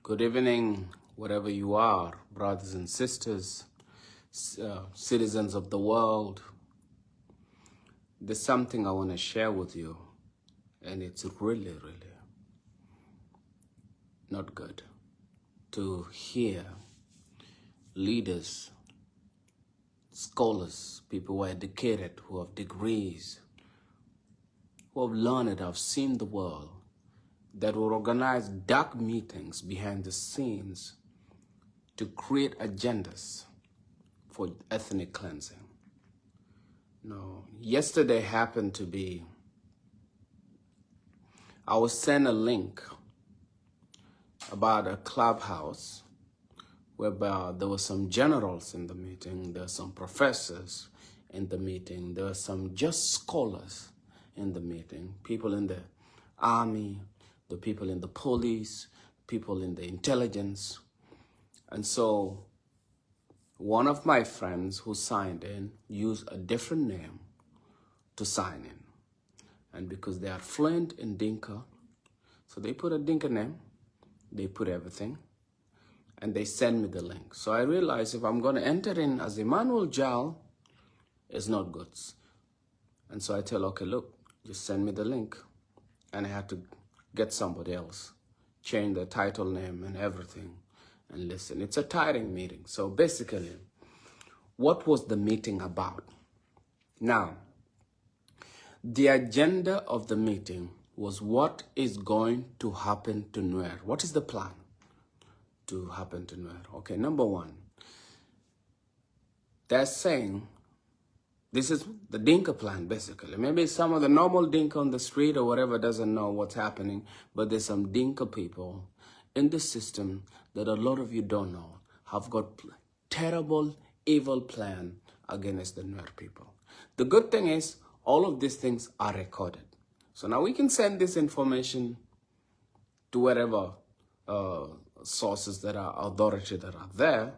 Good evening, wherever you are, brothers and sisters, citizens of the world. There's something I want to share with you, and it's really, really not good to hear leaders, scholars, people who are educated, who have degrees, who have learned, have seen the world, that will organize dark meetings behind the scenes to create agendas for ethnic cleansing. No, yesterday happened to be, I was sent a link about a clubhouse whereby there were some generals in the meeting, there were some professors in the meeting, there were some just scholars in the meeting, people in the army, the people in the police, people in the intelligence. And so one of my friends who signed in used a different name to sign in. And because they are fluent in Dinka, so they put a Dinka name, they put everything, and they send me the link. So I realized if I'm going to enter in as Emmanuel Jal, it's not good. And so I tell, okay, look, just send me the link. And I had to get somebody else, change the title name and everything, and listen. It's a tiring meeting. So basically, what was the meeting about? Now, the agenda of the meeting was what is going to happen to Nuer. What is the plan to happen to Nuer? Okay, number one, they're saying this is the Dinka plan, basically. Maybe some of the normal Dinka on the street or whatever doesn't know what's happening, but there's some Dinka people in the system that a lot of you don't know have got terrible, evil plan against the Nuer people. The good thing is all of these things are recorded. So now we can send this information to whatever sources that are authority that are there.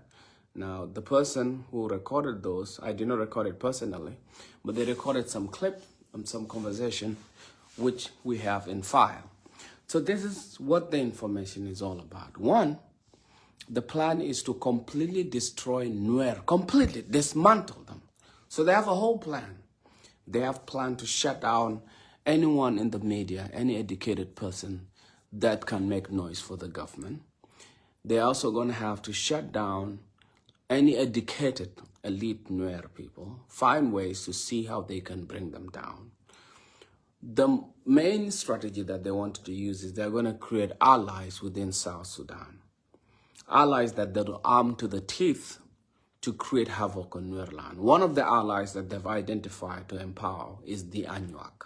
Now, the person who recorded those, I did not record it personally, but they recorded some clip and some conversation, which we have in file. So this is what the information is all about. One, the plan is to completely destroy Nuer, completely dismantle them. So they have a whole plan. They have planned to shut down anyone in the media, any educated person that can make noise for the government. They're also going to have to shut down any educated elite Nuer people, find ways to see how they can bring them down. The main strategy that they wanted to use is they're going to create allies within South Sudan. Allies that they'll arm to the teeth to create havoc on Nuer land. One of the allies that they've identified to empower is the Anuak.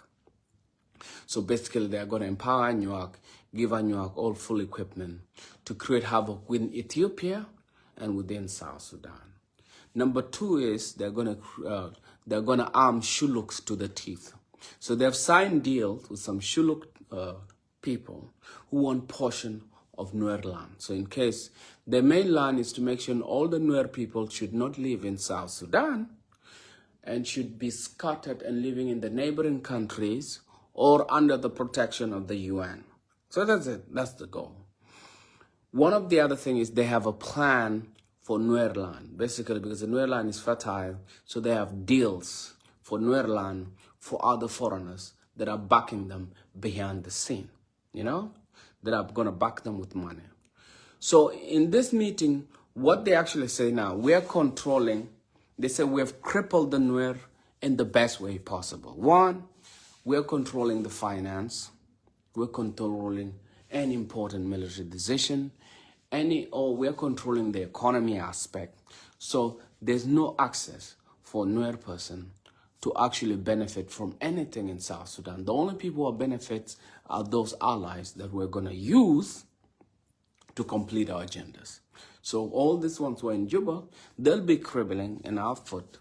So basically they're going to empower Anuak, give Anuak all full equipment to create havoc within Ethiopia and within South Sudan. Number two is they're going to arm Shuluks to the teeth. So they've signed deals with some Shuluk people who want portion of Nuer land. So in case their main land is to make sure all the Nuer people should not live in South Sudan and should be scattered and living in the neighboring countries or under the protection of the UN. So that's it. That's the goal. One of the other things is they have a plan for Nuer land, basically because the Nuer land is fertile, so they have deals for Nuer land for other foreigners that are backing them behind the scene, you know, that are going to back them with money. So in this meeting, what they actually say now, we are controlling, they say we have crippled the Nuer in the best way possible. One, we're controlling the finance, we're controlling any important military decision, we're controlling the economy aspect. So there's no access for Nuer person to actually benefit from anything in South Sudan. The only people who benefit are those allies that we're going to use to complete our agendas. So all these ones who are in Juba, they'll be cribbling in our foot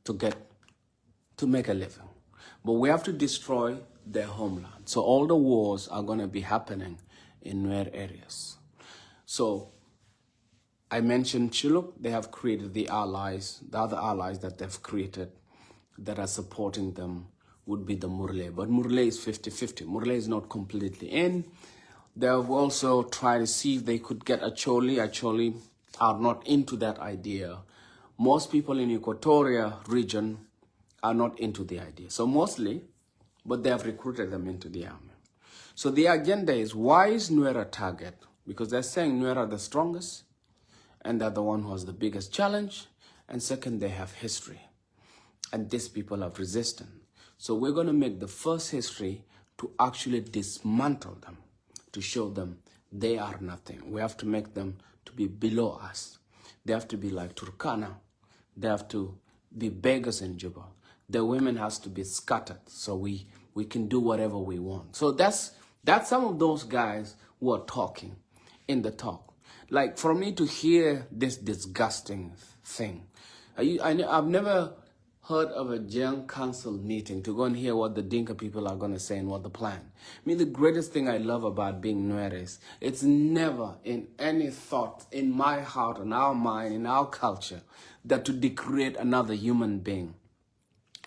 to make a living. But we have to destroy their homeland. So all the wars are going to be happening in Nuer areas. So I mentioned Chiluk, they have created the allies, the other allies that they've created that are supporting them would be the Murle. But Murle is 50-50. Murle is not completely in. They have also tried to see if they could get Acholi. Acholi are not into that idea. Most people in Equatoria region are not into the idea. So mostly, but they have recruited them into the army. So the agenda is, why is Nuer a target? Because they're saying Nuer are the strongest, and they're the one who has the biggest challenge. And second, they have history. And these people have resistance. So we're going to make the first history to actually dismantle them, to show them they are nothing. We have to make them to be below us. They have to be like Turkana. They have to be beggars in Juba. The women has to be scattered so we can do whatever we want. So that's some of those guys who are talking in the talk. Like, for me to hear this disgusting thing, I've never heard of a young council meeting to go and hear what the Dinka people are going to say and what the plan. I mean, the greatest thing I love about being Nuer is it's never in any thought in my heart, in our mind, in our culture, that to degrade another human being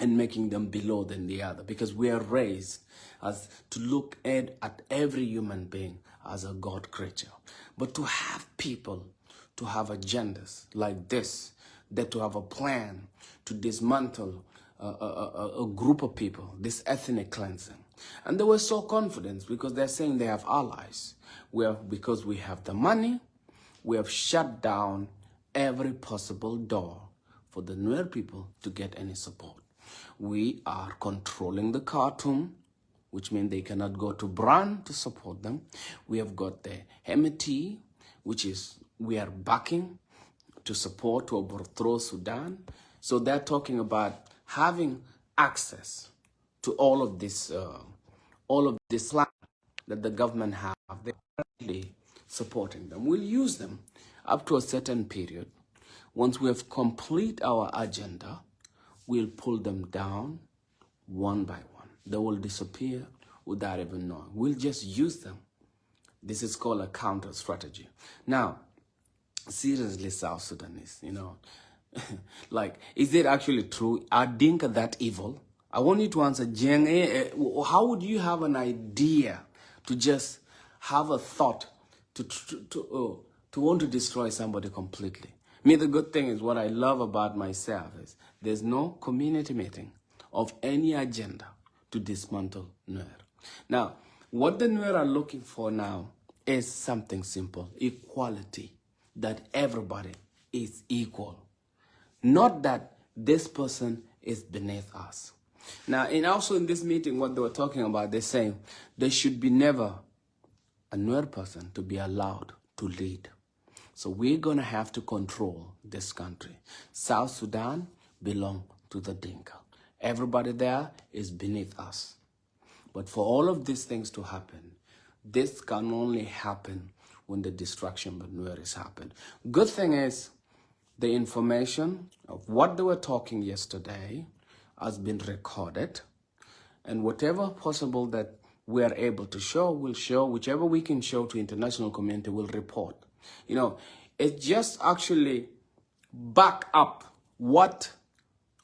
and making them below than the other, because we are raised as to look at every human being as a God creature. But to have people to have agendas like this, that to have a plan to dismantle a group of people, this ethnic cleansing. And they were so confident because they're saying they have allies. Because we have the money, we have shut down every possible door for the Nuer people to get any support. We are controlling the Khartoum, which means they cannot go to Bran to support them. We have got the Hemeti, which is we are backing to support to overthrow Sudan. So they're talking about having access to all of this land that the government have. They're currently supporting them. We'll use them up to a certain period. Once we have complete our agenda, we'll pull them down one by one. They will disappear without even knowing. We'll just use them. This is called a counter strategy. Now, seriously, South Sudanese, like, is it actually true? Are Dinka that evil? I want you to answer, Jeng, how would you have an idea to just have a thought to want to destroy somebody completely? Me, the good thing is what I love about myself is there's no community meeting of any agenda to dismantle Nuer. Now, what the Nuer are looking for now is something simple, equality, that everybody is equal. Not that this person is beneath us. Now, and also in this meeting, what they were talking about, they're saying there should be never a Nuer person to be allowed to lead. So we're going to have to control this country. South Sudan belongs to the Dinka. Everybody there is beneath us. But for all of these things to happen, this can only happen when the destruction of Nuer is happened. Good thing is the information of what they were talking yesterday has been recorded. And whatever possible that we are able to show, we'll show. Whichever we can show to international community, will report. It just actually back up what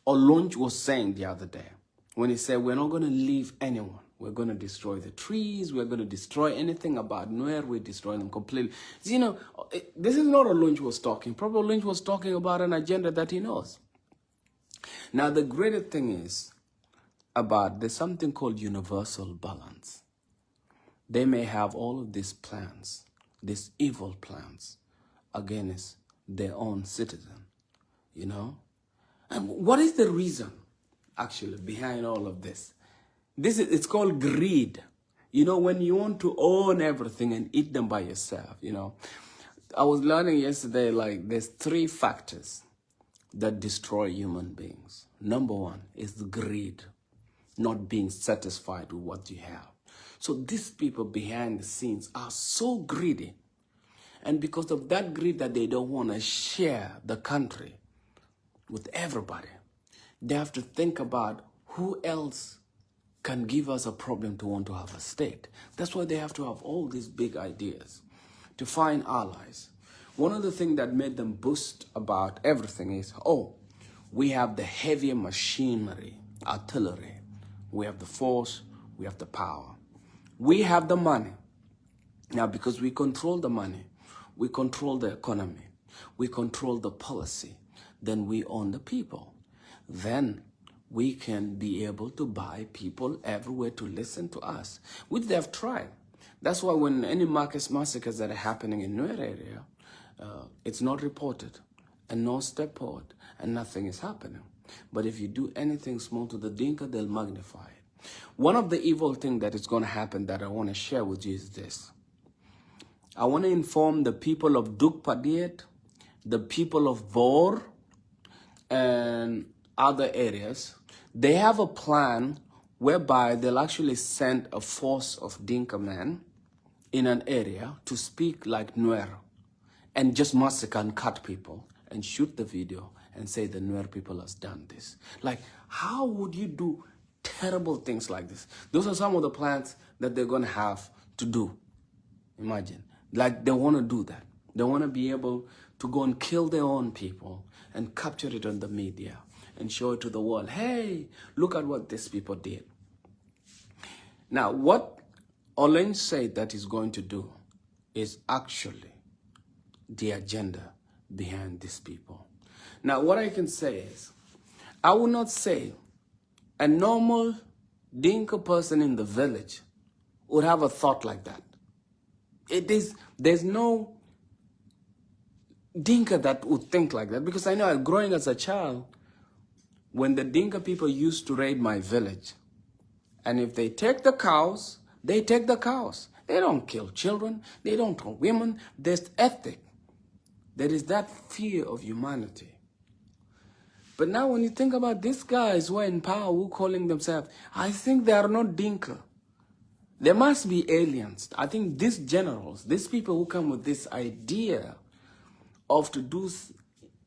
Olunj was saying the other day when he said, we're not going to leave anyone. We're going to destroy the trees. We're going to destroy anything about Nuer. We're destroying them completely. This is not Olunj was talking. Probably Olunj was talking about an agenda that he knows. Now, the greatest thing is there's something called universal balance. They may have all of these plans, these evil plans, against their own citizen, And what is the reason, actually, behind all of this? It's called greed. When you want to own everything and eat them by yourself, I was learning yesterday, like, there's 3 factors that destroy human beings. Number 1 is greed, not being satisfied with what you have. So these people behind the scenes are so greedy. And because of that greed that they don't want to share the country with everybody, they have to think about who else can give us a problem to want to have a state. That's why they have to have all these big ideas to find allies. One of the things that made them boost about everything is, we have the heavier machinery, artillery. We have the force, we have the power. We have the money. Now, because we control the money, we control the economy, we control the policy, then we own the people. Then we can be able to buy people everywhere to listen to us, which they have tried. That's why when any Marcus massacres that are happening in Nuer area, it's not reported, and no step forward, and nothing is happening. But if you do anything small to the Dinka, they'll magnify it. One of the evil things that is going to happen that I want to share with you is this. I want to inform the people of Dukpadiet, the people of Bor, and other areas. They have a plan whereby they'll actually send a force of Dinka men in an area to speak like Nuer and just massacre and cut people and shoot the video and say the Nuer people has done this. Like, how would you do terrible things like this? Those are some of the plans that they're going to have to do. Imagine. Like, they want to do that. They want to be able to go and kill their own people and capture it on the media and show it to the world. Hey, look at what these people did. Now, what Olen said that he's going to do is actually the agenda behind these people. Now, what I can say is, I will not say a normal Dinka person in the village would have a thought like that. There's no Dinka that would think like that, because I know growing as a child, when the Dinka people used to raid my village, and if they take the cows, they take the cows. They don't kill children. They don't kill women. There's ethic. There is that fear of humanity. But now when you think about these guys who are in power, who calling themselves, I think they are not Dinka. There must be aliens. I think these generals, these people who come with this idea of to do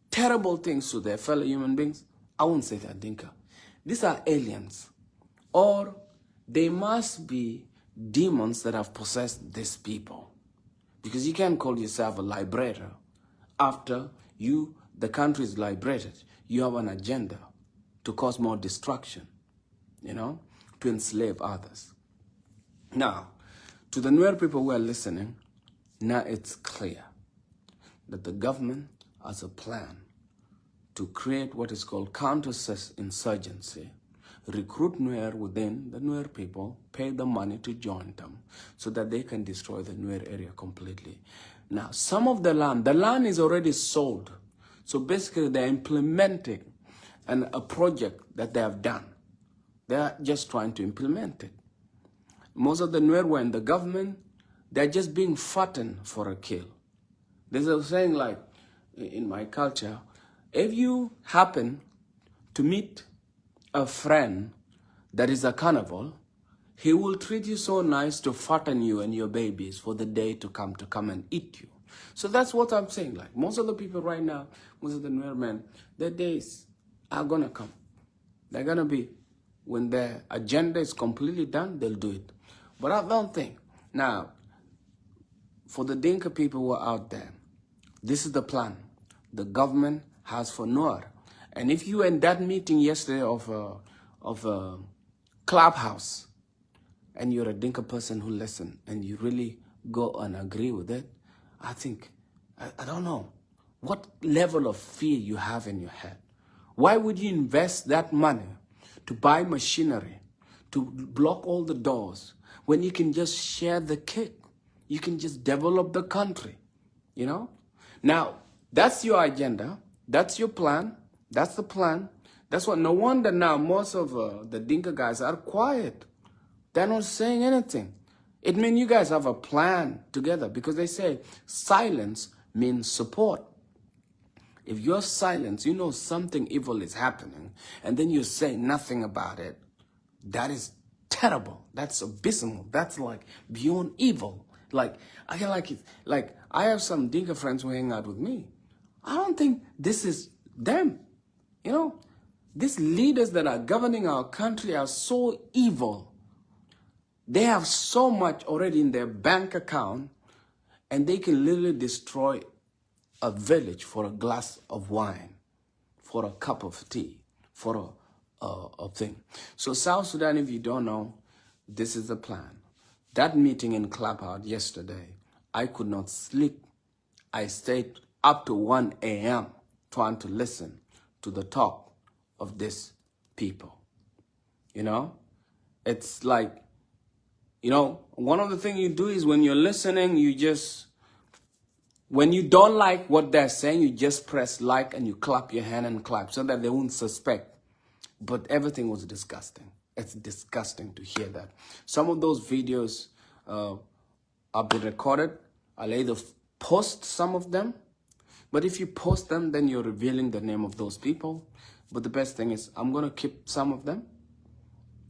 terrible things to their fellow human beings, I won't say they're Dinka. These are aliens. Or they must be demons that have possessed these people. Because you can't call yourself a liberator after the country is liberated. You have an agenda to cause more destruction, to enslave others. Now, to the Nuer people who are listening, now it's clear that the government has a plan to create what is called counter-insurgency, recruit Nuer within the Nuer people, pay the money to join them so that they can destroy the Nuer area completely. Now, some of the land is already sold. So basically, they're implementing a project that they have done. They're just trying to implement it. Most of the Nuer were in the government. They're just being fattened for a kill. There's a saying like, in my culture, if you happen to meet a friend that is a cannibal, he will treat you so nice to fatten you and your babies for the day to come and eat you. So that's what I'm saying. Like, most of the people right now, most of the Nuer men, their days are going to come. They're going to be, when their agenda is completely done, they'll do it. But I don't think. Now, for the Dinka people who are out there, this is the plan the government has for Nuer. And if you were in that meeting yesterday of a clubhouse, and you're a Dinka person who listen, and you really go and agree with it, I think, I don't know, what level of fear you have in your head. Why would you invest that money to buy machinery, to block all the doors, when you can just share the cake? You can just develop the country, Now, that's your agenda. That's your plan. That's the plan. That's what, no wonder now most of the Dinka guys are quiet. They're not saying anything. It means you guys have a plan together, because they say silence means support. If you're silent, you know something evil is happening, and then you say nothing about it, that is terrible. That's abysmal. That's like beyond evil. Like, I can like it. Like, I have some Dinka friends who hang out with me. I don't think this is them. These leaders that are governing our country are so evil. They have so much already in their bank account, and they can literally destroy a village for a glass of wine, for a cup of tea, for a thing. So South Sudan, if you don't know, this is the plan. That meeting in Clubhouse yesterday, I could not sleep. I stayed up to 1 a.m. trying to listen to the talk of these people. You know, it's like, you know, one of the things you do is when you're listening, you just, when you don't like what they're saying, you just press like and you clap your hand and clap so that they won't suspect. But everything was disgusting. It's disgusting to hear that. Some of those videos have been recorded. I'll either post some of them, but if you post them, then you're revealing the name of those people. But the best thing is I'm going to keep some of them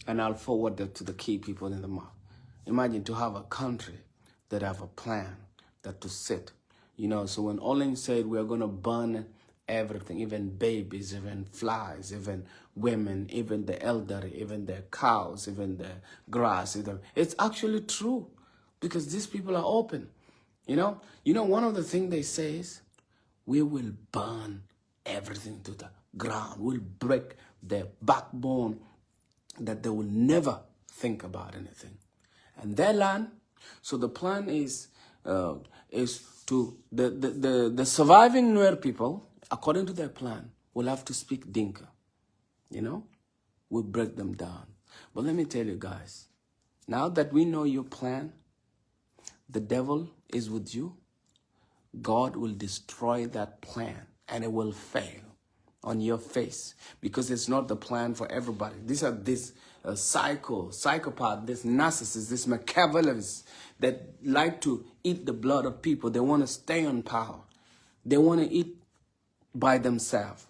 and I'll forward them to the key people in the mouth. Imagine to have a country that have a plan, that to sit. You know, so when Olin said we're going to burn everything, even babies, even flies, even women, even the elderly, even their cows, even the grass, it's actually true because these people are open. You know, one of the things they say is we will burn everything to the ground. We'll break their backbone that they will never think about anything. And their land, so the plan is to, the surviving Nuer people, according to their plan, will have to speak Dinka. You know, we'll break them down. But let me tell you guys, now that we know your plan, the devil is with you, God will destroy that plan and it will fail on your face because it's not the plan for everybody. These are this psychopath, this narcissist, this Machiavellians that like to eat the blood of people. They want to stay on power. They want to eat by themselves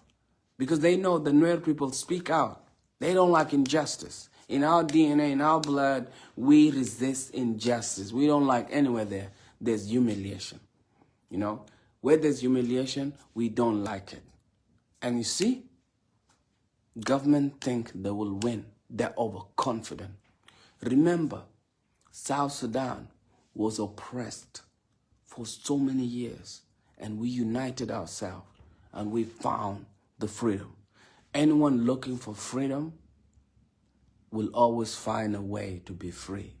because they know the Nuer people speak out. They don't like injustice. In our DNA, in our blood, we resist injustice. We don't like anywhere there's humiliation. You know, where there's humiliation, we don't like it. And you see, government think they will win. They're overconfident. Remember, South Sudan was oppressed for so many years, and we united ourselves, and we found the freedom. Anyone looking for freedom will always find a way to be free.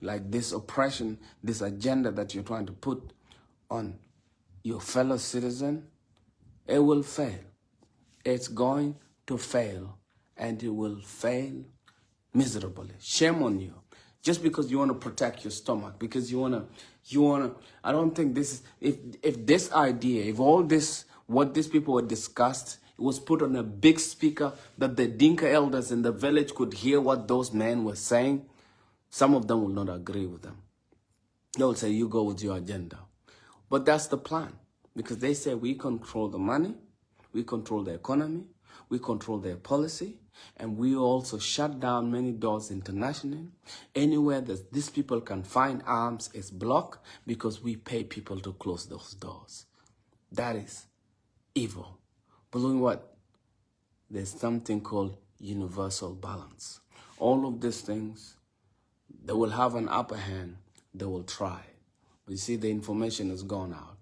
Like this oppression, this agenda that you're trying to put on your fellow citizen, it will fail. It's going to fail, and it will fail miserably. Shame on you. Just because you want to protect your stomach, because you want to, I don't think this is, if this idea, if all this, what these people were discussed, it was put on a big speaker that the Dinka elders in the village could hear what those men were saying, some of them will not agree with them. They will say, you go with your agenda. But that's the plan, because they say we control the money, we control the economy, we control their policy, and we also shut down many doors internationally. Anywhere that these people can find arms is blocked because we pay people to close those doors. That is evil. But look what? There's something called universal balance. All of these things, they will have an upper hand, they will try. But you see, the information has gone out.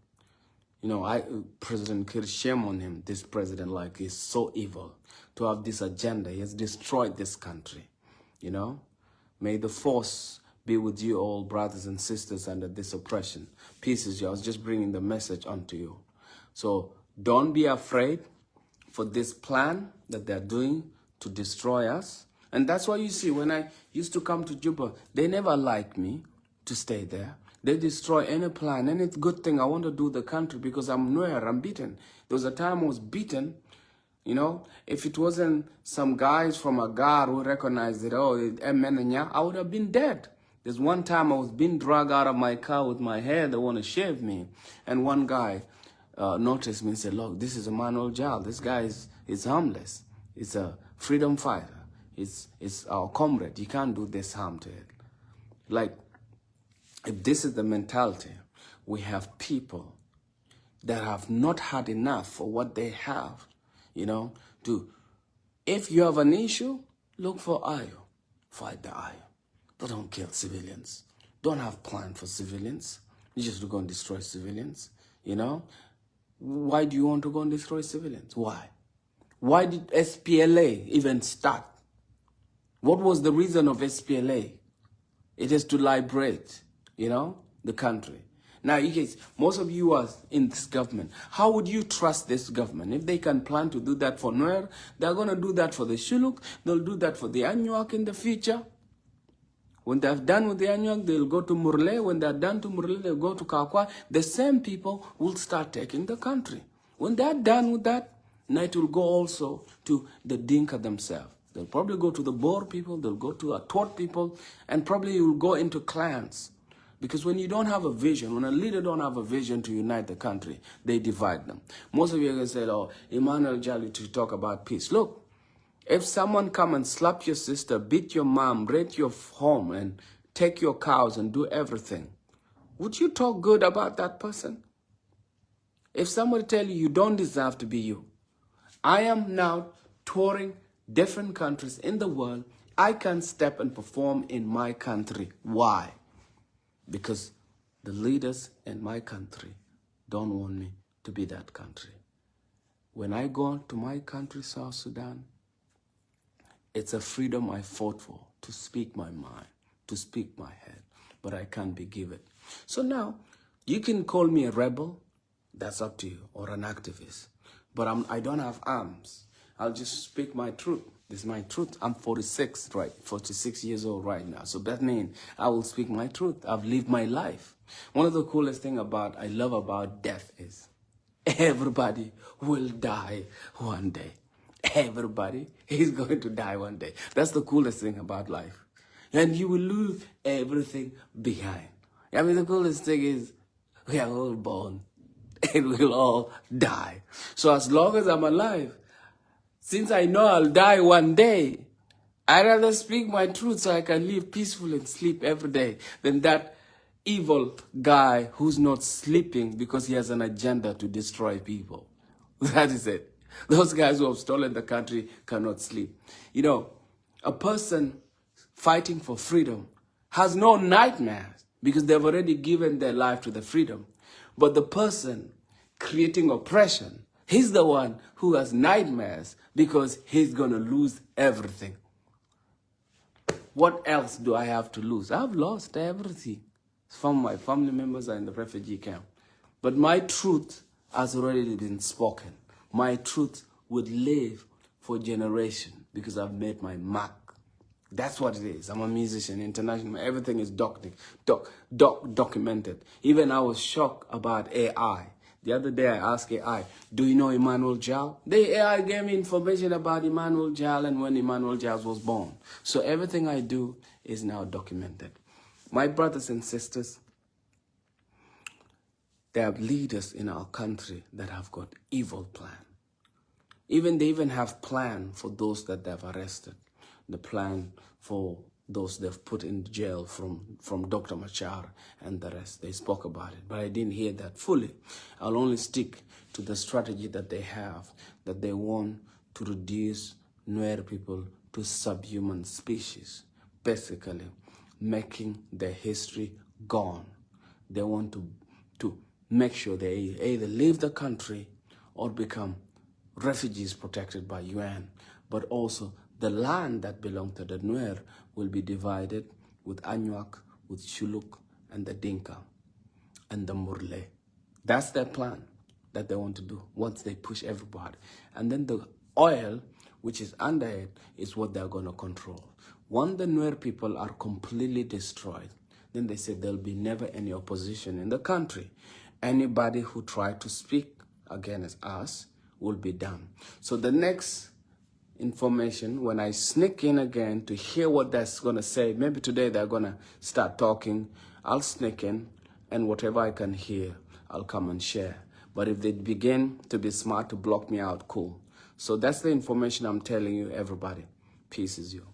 You know, President Kir, shame on him, this president, like, he's so evil to have this agenda. He has destroyed this country, you know. May the force be with you all, brothers and sisters, under this oppression. Peace is you. I was just bringing the message onto you. So don't be afraid for this plan that they're doing to destroy us. And that's why you see, when I used to come to Juba, they never liked me to stay there. They destroy any plan, any good thing I want to do the country because I'm Nuer, I'm beaten. There was a time I was beaten, you know. If it wasn't some guys from Agar who recognized it, oh, I would have been dead. There's one time I was being dragged out of my car with my hair, they want to shave me. And one guy noticed me and said, look, this is Emmanuel Jal. This guy is harmless. He's a freedom fighter. It's our comrade. You can't do this harm to it. Like, if this is the mentality, we have people that have not had enough for what they have, you know, if you have an issue, look for IO, fight the IO. But don't kill civilians. Don't have plan for civilians. You just go and destroy civilians, you know. Why do you want to go and destroy civilians? Why? Why did SPLA even start? What was the reason of SPLA? It is to liberate, the country. Now, you guys, most of you are in this government. How would you trust this government? If they can plan to do that for Nuer, they're going to do that for the Shuluk. They'll do that for the Anuak in the future. When they're done with the Anuak, they'll go to Murle. When they're done to Murle, they'll go to Kakwa. The same people will start taking the country. When they're done with that, now it will go also to the Dinka themselves. They'll probably go to the Boer people, they'll go to Atwot people, and probably you'll go into clans. Because when you don't have a vision, when a leader don't have a vision to unite the country, they divide them. Most of you are going to say, oh, Emmanuel Jali to talk about peace. Look, if someone come and slap your sister, beat your mom, raid your home, and take your cows and do everything, would you talk good about that person? If somebody tell you don't deserve to be you, I am now touring different countries in the world. I can step and perform in my country. Why? Because the leaders in my country don't want me to be that country. When I go to my country, South Sudan, it's a freedom I fought for, to speak my mind, to speak my head, but I can't be given. So now, you can call me a rebel, that's up to you, or an activist, but I don't have arms. I'll just speak my truth. This is my truth. I'm 46 years old right now. So that means I will speak my truth. I've lived my life. One of the coolest things I love about death is everybody will die one day. Everybody is going to die one day. That's the coolest thing about life. And you will leave everything behind. I mean, the coolest thing is we are all born and we'll all die. So as long as I'm alive, since I know I'll die one day, I'd rather speak my truth so I can live peaceful and sleep every day than that evil guy who's not sleeping because he has an agenda to destroy people. That is it. Those guys who have stolen the country cannot sleep. A person fighting for freedom has no nightmares because they've already given their life to the freedom. But the person creating oppression, he's the one who has nightmares because he's going to lose everything. What else do I have to lose? I've lost everything. Some of my family members are in the refugee camp. But my truth has already been spoken. My truth would live for generations because I've made my mark. That's what it is. I'm a musician, international. Everything is documented. Even I was shocked about AI. The other day I asked AI, do you know Emmanuel Jal? The AI gave me information about Emmanuel Jal and when Emmanuel Jal was born. So everything I do is now documented. My brothers and sisters, there are leaders in our country that have got evil plan. They even have plan for those that they've arrested. The plan for those they've put in jail from Dr. Machar and the rest. They spoke about it, but I didn't hear that fully. I'll only stick to the strategy that they have, that they want to reduce Nuer people to subhuman species, basically making their history gone. They want to make sure they either leave the country or become refugees protected by UN, but also the land that belongs to the Nuer will be divided with Anuak, with Shuluk, and the Dinka, and the Murle. That's their plan that they want to do once they push everybody. And then the oil, which is under it, is what they're going to control. Once the Nuer people are completely destroyed, then they say there'll be never any opposition in the country. Anybody who tried to speak against us will be done. So the next information, when I sneak in again to hear what that's going to say, maybe today they're going to start talking, I'll sneak in, and whatever I can hear, I'll come and share. But if they begin to be smart to block me out, cool. So that's the information I'm telling you, everybody. Peace is you.